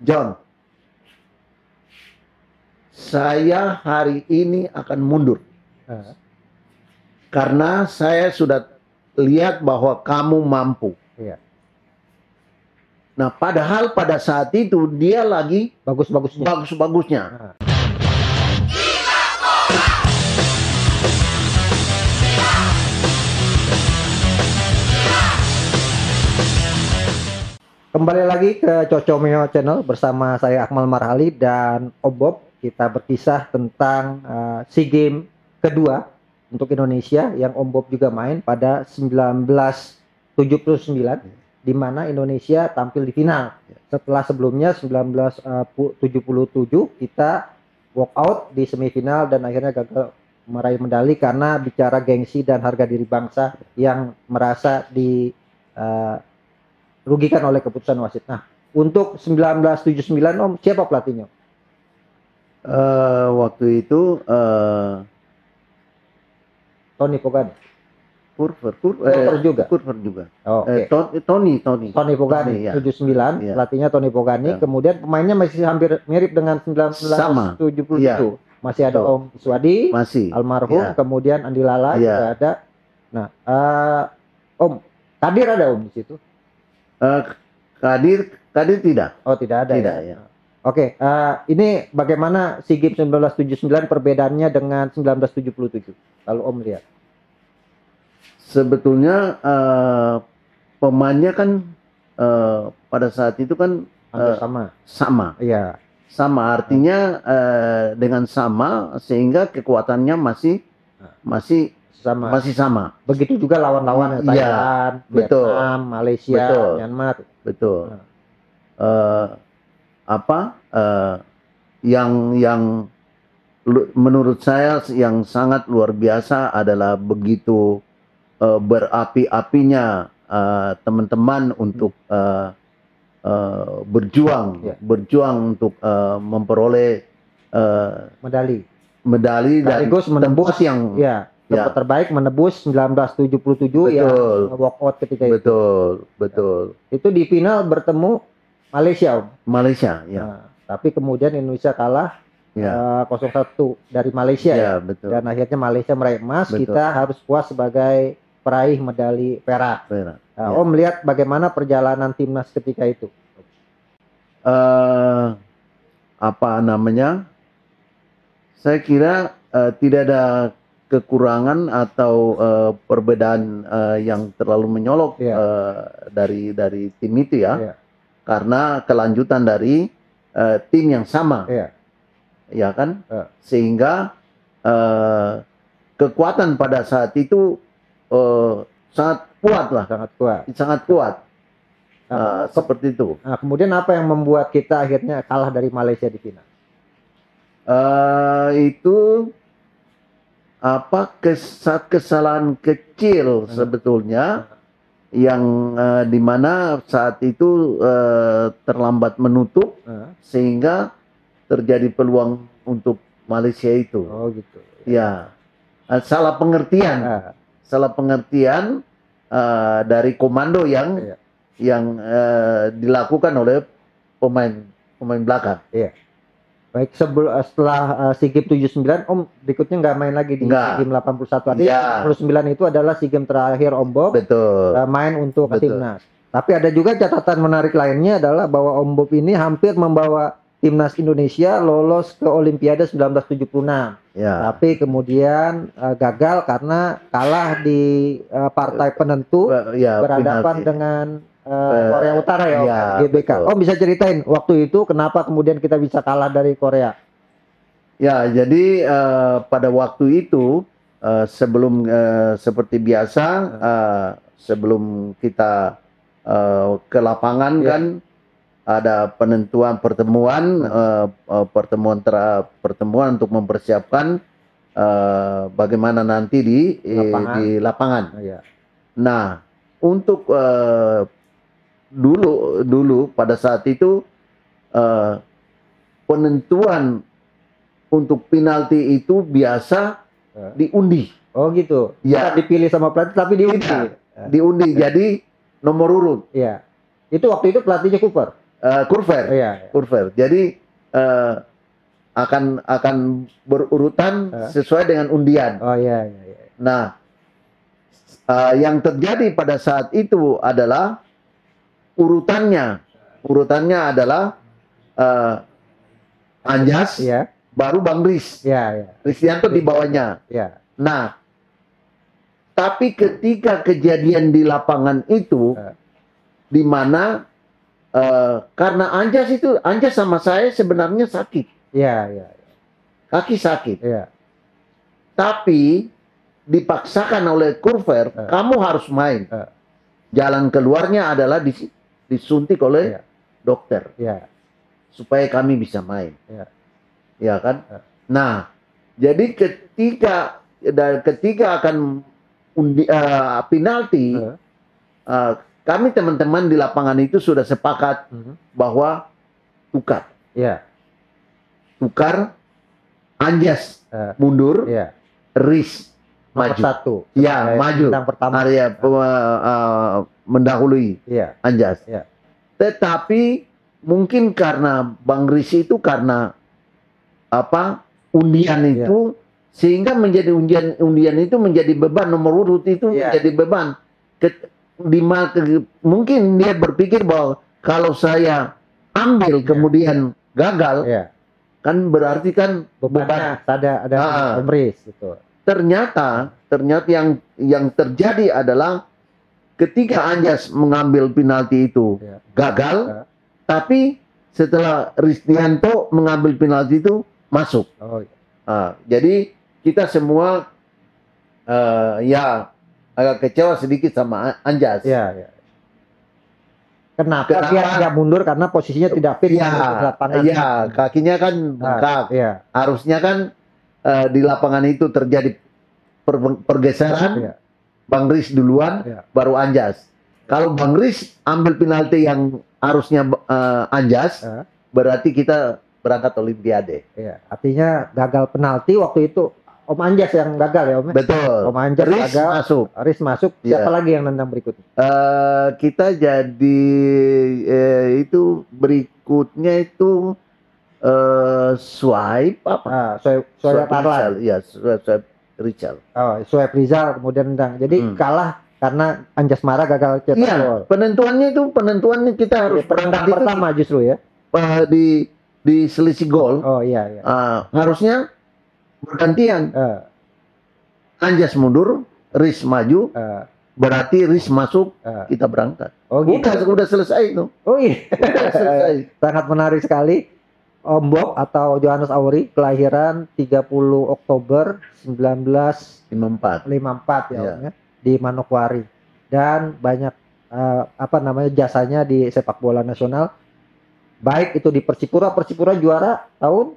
John, saya hari ini akan mundur. Karena saya sudah lihat bahwa kamu mampu. Iya. Nah, padahal pada saat itu dia lagi Bagus-bagusnya. bagus-bagusnya. Kembali lagi ke Cocomeo Channel bersama saya Akmal Marhali dan Om Bob. Kita berkisah tentang SEA Games kedua untuk Indonesia yang Om Bob juga main pada 1979, di mana Indonesia tampil di final. Setelah sebelumnya 1977 kita walk out di semifinal dan akhirnya gagal meraih medali karena bicara gengsi dan harga diri bangsa yang merasa rugikan oleh keputusan wasit. Nah, untuk 1979 Om, siapa pelatihnya? Waktu itu Tony Pogani. Kurver juga. Oh, okay. Tony Pogani, ya. 79, ya. pelatihnya Tony Pogani. Ya. Kemudian pemainnya masih hampir mirip dengan 1977. Ya. Masih ada Om Iswadi, almarhum, ya. Kemudian Andi Lala juga ada. Nah, Om, Kadir ada Om di situ? Kadir tidak. Oh, tidak ada. Tidak, ya. Oke, ini bagaimana SEA Games 1979 perbedaannya dengan 1977? Kalau Om lihat. Sebetulnya pemainnya kan pada saat itu kan sama. Iya. Sama, artinya dengan sama sehingga kekuatannya masih sama. Begitu juga lawan-lawan Thailand, Vietnam, Malaysia, Myanmar. Betul. Yang menurut saya yang sangat luar biasa adalah begitu berapi-apinya teman-teman untuk berjuang untuk memperoleh medali dan menembus yang terbaik, menebus 1977 yang walk out ketika itu. Betul. Itu di final bertemu Malaysia, Om. Ya. Nah, tapi kemudian Indonesia kalah 0-1 dari Malaysia betul. Dan akhirnya Malaysia meraih emas. Kita harus puas sebagai peraih medali perak. Om melihat bagaimana perjalanan timnas ketika itu? Saya kira tidak ada kekurangan atau perbedaan yang terlalu menyolok dari tim itu karena kelanjutan dari tim yang sama, ya kan, sehingga kekuatan pada saat itu sangat kuat. Seperti itu. Nah, kemudian apa yang membuat kita akhirnya kalah dari Malaysia di final? Itu kesalahan kecil sebetulnya yang dimana saat itu terlambat menutup sehingga terjadi peluang untuk Malaysia itu. Oh gitu. Ya, salah pengertian dari komando yang dilakukan oleh pemain belakang. Iya. Baik, setelah SEA Games 79, Om berikutnya nggak main lagi di SEA Games 81. Artinya 89 itu adalah SEA Games terakhir Om Bob main untuk timnas. Tapi ada juga catatan menarik lainnya adalah bahwa Om Bob ini hampir membawa timnas Indonesia lolos ke Olimpiade 1976. Tapi kemudian gagal karena kalah di partai penentu berhadapan dengan Korea Utara GBK. Om bisa ceritain waktu itu kenapa kemudian kita bisa kalah dari Korea? Ya, jadi pada waktu itu sebelum seperti biasa sebelum kita ke lapangan kan ada pertemuan untuk mempersiapkan bagaimana nanti di lapangan. Nah, untuk dulu pada saat itu penentuan untuk penalti itu biasa diundi. Oh gitu. Ya, dipilih sama pelatih tapi diundi. Diundi jadi nomor urut. Iya. Itu waktu itu pelatihnya Cooper. Kurver. Kurver. Jadi akan berurutan sesuai dengan undian. Nah, yang terjadi pada saat itu adalah urutannya adalah Anjas, baru Bang Riz. Risdianto di bawahnya. Nah, tapi ketika kejadian di lapangan itu, di mana karena Anjas sama saya sebenarnya sakit. Kaki sakit. Tapi dipaksakan oleh Kurver, kamu harus main. Jalan keluarnya adalah disuntik oleh dokter. Supaya kami bisa main. Ya kan? Nah, jadi ketika akan penalti, kami teman-teman di lapangan itu sudah sepakat bahwa tukar. Tukar, Anjas mundur, Riz maju. Maju. Area mendahului Anjas. Tetapi mungkin karena Bang Riz itu karena undian itu, sehingga menjadi undian itu menjadi beban, nomor urut itu menjadi beban. Mungkin dia berpikir bahwa kalau saya ambil kemudian gagal, kan berarti kan beban ada Riz gitu. Ternyata yang terjadi adalah ketika Anjas mengambil penalti itu gagal, tapi setelah Risdianto mengambil penalti itu masuk. Jadi kita semua agak kecewa sedikit sama Anjas. Kenapa dia tidak mundur? Karena posisinya tidak fit. Kakinya kan bengkak. Harusnya kan di lapangan itu terjadi pergeseran. Bang Riz duluan, baru Anjas. Kalau Bang Riz ambil penalti yang harusnya Anjas, berarti kita berangkat Olimpiade. Artinya gagal penalti waktu itu Om Anjas yang gagal ya Om? Betul. Om Anjas gagal, Riz masuk. Siapa lagi yang nendang berikutnya? Kita jadi itu berikutnya itu Swipe apa? Swipe Arlan. Iya, Swipe Rizal. Swipe Rizal kemudian nendang. Jadi kalah karena Anjas Mara gagal cetak gol. Penentuannya kita harus pertandingan pertama justru ya. Di selisih gol. Harusnya bergantian. Anjas mundur, Riz maju. Berarti Riz masuk, kita berangkat. Udah selesai itu. Udah selesai. Sangat menarik sekali. Om Bob atau Johannes Auri kelahiran 30 Oktober 1954 ya. Di Manokwari, dan banyak jasanya di sepak bola nasional, baik itu di Persipura juara tahun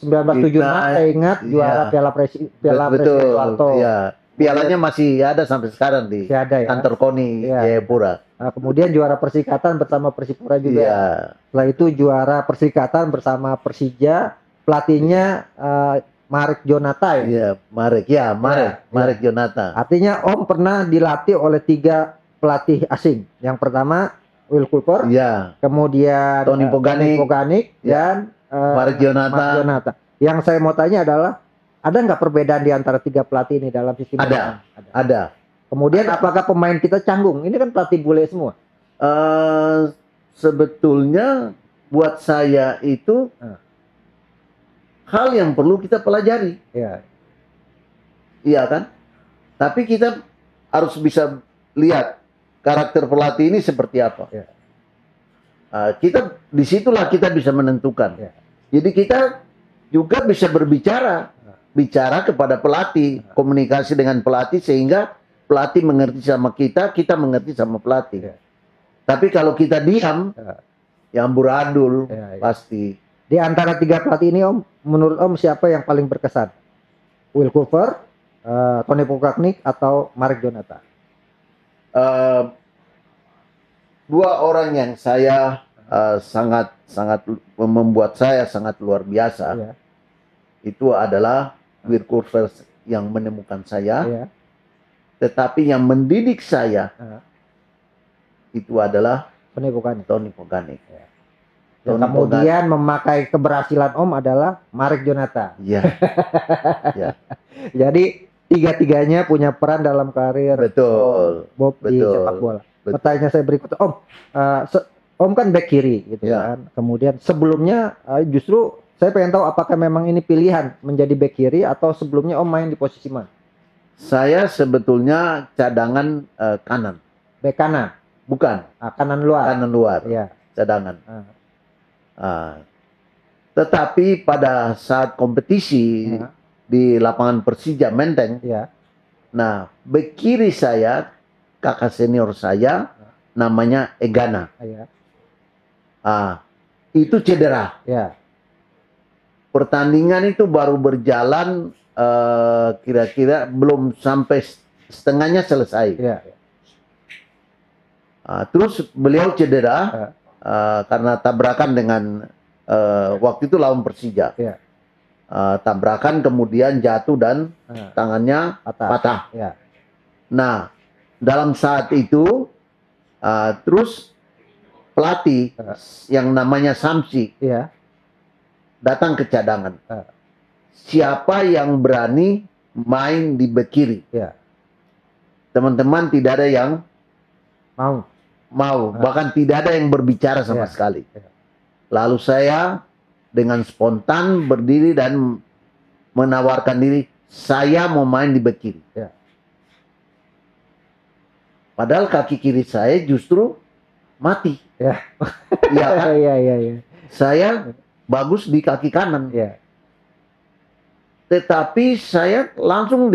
1975, saya ingat juara Piala Presiden Soeharto. Pialanya masih ada sampai sekarang di kantor KONI Jayapura. Kemudian juara Persikatan bersama Persipura juga. Setelah itu juara Persikatan bersama Persija, pelatihnya Marek Jonata ya. Marek Jonata. Artinya Om pernah dilatih oleh 3 pelatih asing. Yang pertama Will Cooper, kemudian Tony Poganik, dan Marek Jonata. Yang saya mau tanya adalah, ada nggak perbedaan di antara 3 pelatih ini dalam sistem? Ada. Kemudian apakah pemain kita canggung? Ini kan pelatih bule semua. Sebetulnya buat saya itu hal yang perlu kita pelajari. Iya kan? Tapi kita harus bisa lihat karakter pelatih ini seperti apa. Disitulah kita bisa menentukan. Jadi kita juga bisa bicara kepada pelatih, komunikasi dengan pelatih sehingga pelatih mengerti sama kita mengerti sama pelatih. Tapi kalau kita diam, ya amburadul pasti. Di antara 3 pelatih ini Om, menurut Om siapa yang paling berkesan? Will Cooper, Tony Poganik, atau Marek Jonata? 2 orang yang saya sangat membuat saya sangat luar biasa. Itu adalah Will Cooper yang menemukan saya, tetapi yang mendidik saya itu adalah Tony Pogani. Tony Pogani. Ya. Dan kemudian memakai keberhasilan Om adalah Marek Jonata. Iya. Ya. Jadi tiga-tiganya punya peran dalam karir Bob di sepak bola. Pertanyaan saya berikutnya, Om, Om kan back kiri gitu kan. Kemudian sebelumnya justru saya pengen tahu apakah memang ini pilihan menjadi back kiri atau sebelumnya Om main di posisi mana? Saya sebetulnya cadangan kanan. Back kanan? Bukan. Kanan luar. Kanan luar. Ya. Cadangan. Tetapi pada saat kompetisi di lapangan Persija Menteng, nah bek kiri saya, kakak senior saya, namanya Egana. Itu cedera. Pertandingan itu baru berjalan kira-kira belum sampai setengahnya selesai. Terus beliau cedera. Karena tabrakan dengan waktu itu lawan Persija, tabrakan kemudian jatuh dan tangannya patah. Nah, dalam saat itu terus pelatih yang namanya Samsi datang ke cadangan. Siapa yang berani main di bek kiri? Teman-teman tidak ada yang mau, bahkan tidak ada yang berbicara sama sekali. Lalu saya dengan spontan berdiri dan menawarkan diri, saya mau main di bek kiri. Padahal kaki kiri saya justru mati. Iya kan? Saya bagus di kaki kanan. Tetapi saya langsung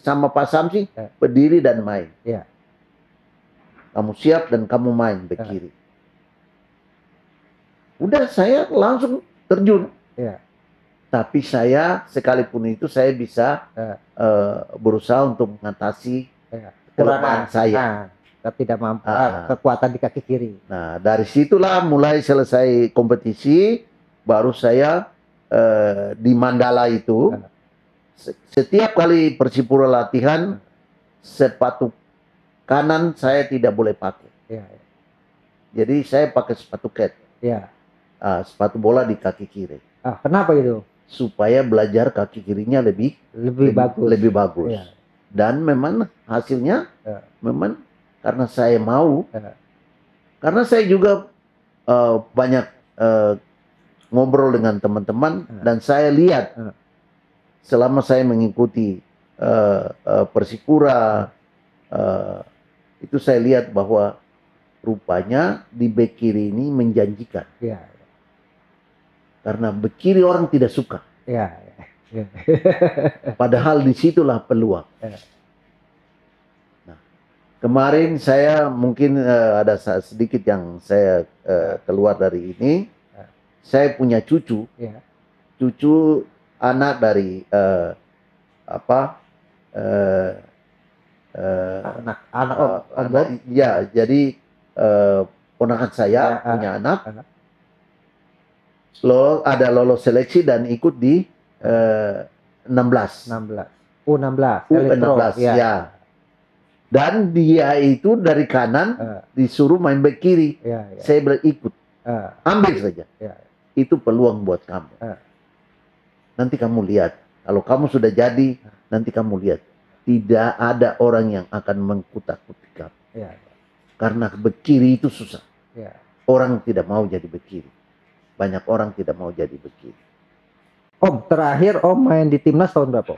sama Pak Samsi berdiri dan main. Kamu siap dan kamu main bek kiri. Udah saya langsung terjun. Tapi saya sekalipun itu saya bisa berusaha untuk mengatasi kelemahan saya. Tidak mampu kekuatan di kaki kiri. Nah dari situlah mulai selesai kompetisi, baru saya di Mandala itu setiap kali Persipura latihan sepatu kanan saya tidak boleh pakai. Jadi saya pakai sepatu cat. Sepatu bola di kaki kiri. Kenapa itu? Supaya belajar kaki kirinya lebih bagus. Dan memang hasilnya memang karena saya mau. Karena saya juga banyak ngobrol dengan teman-teman dan saya lihat selama saya mengikuti Persipura. Itu saya lihat bahwa rupanya di bek kiri ini menjanjikan. Karena bek kiri orang tidak suka. Padahal disitulah peluang. Nah, kemarin saya mungkin ada sedikit yang saya keluar dari ini. Saya punya cucu. Cucu anak dari jadi ponakan saya punya anak, ada lolos seleksi dan ikut di 16 U16 ya. Dan dia itu dari kanan disuruh main bek kiri. Saya bilang ikut, ambil saja. Itu peluang buat kamu. Nanti kamu lihat, kalau kamu sudah jadi, nanti kamu lihat. Tidak ada orang yang akan mengkutak-kutik kamu. Karena bek kiri itu susah. Orang tidak mau jadi bek kiri. Banyak orang tidak mau jadi bek kiri. Om, terakhir Om main di timnas tahun berapa?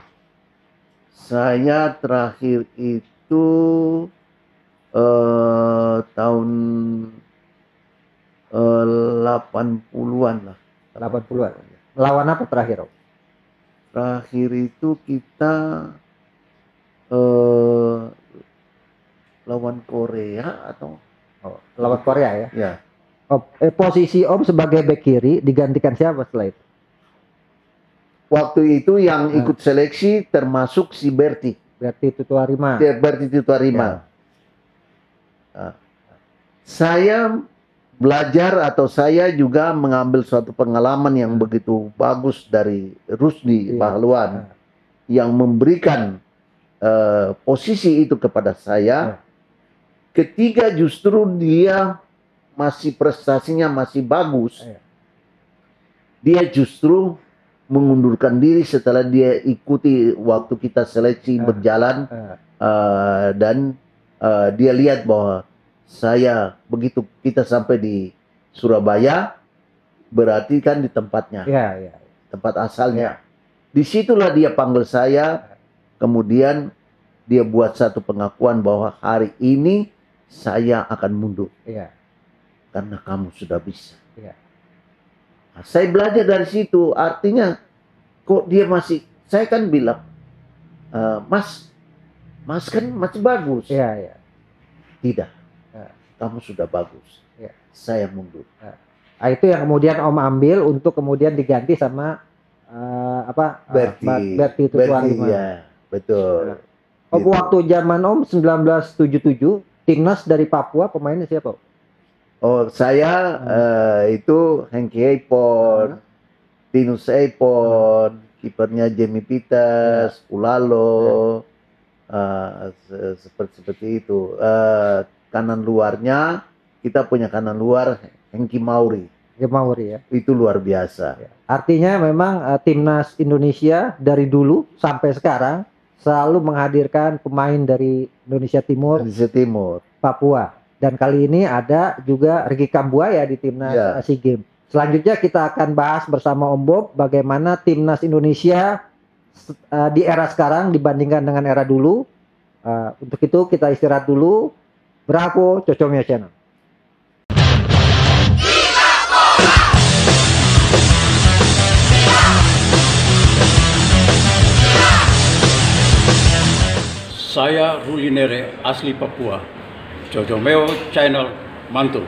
Saya terakhir itu tahun 80-an lah. 80-an. Lawan apa terakhir Om? Terakhir itu kita lawan Korea atau lawan Korea ya? Ya. Posisi Om sebagai bek kiri digantikan siapa setelah itu? Waktu itu yang ikut seleksi termasuk si Berti Tutuarima. Saya belajar atau saya juga mengambil suatu pengalaman yang begitu bagus dari Rusdi Pahluan yang memberikan posisi itu kepada saya ketika justru dia masih prestasinya masih bagus, dia justru mengundurkan diri setelah dia ikuti waktu kita seleksi berjalan dan dia lihat bahwa saya begitu kita sampai di Surabaya berarti kan di tempatnya, tempat asalnya. Disitulah dia panggil saya, kemudian dia buat satu pengakuan bahwa hari ini saya akan mundur. Karena kamu sudah bisa. Nah, saya belajar dari situ, artinya kok dia masih, saya kan bilang, Mas kan masih bagus. Tidak, kamu sudah bagus. Saya mundur. Nah, itu yang kemudian Om ambil untuk kemudian diganti sama Berti itu ya, betul. Om gitu. Waktu zaman Om 1977 timnas dari Papua pemainnya siapa? Oh, saya itu Hengki Eipon, Tinus Eipon, kipernya Jamie Peters, Ulalo, seperti itu. Kanan luarnya kita punya kanan luar Hengki Mauri. Ya. Itu luar biasa. Artinya memang timnas Indonesia dari dulu sampai sekarang selalu menghadirkan pemain dari Indonesia Timur, Papua. Dan kali ini ada juga Ricky Kambuaya di timnas SEA Games. Selanjutnya kita akan bahas bersama Om Bob bagaimana timnas Indonesia di era sekarang dibandingkan dengan era dulu. Untuk itu kita istirahat dulu. Bravo, Cocomia Channel. Saya Ruli Nere, asli Papua. Cocomeo Channel, mantul.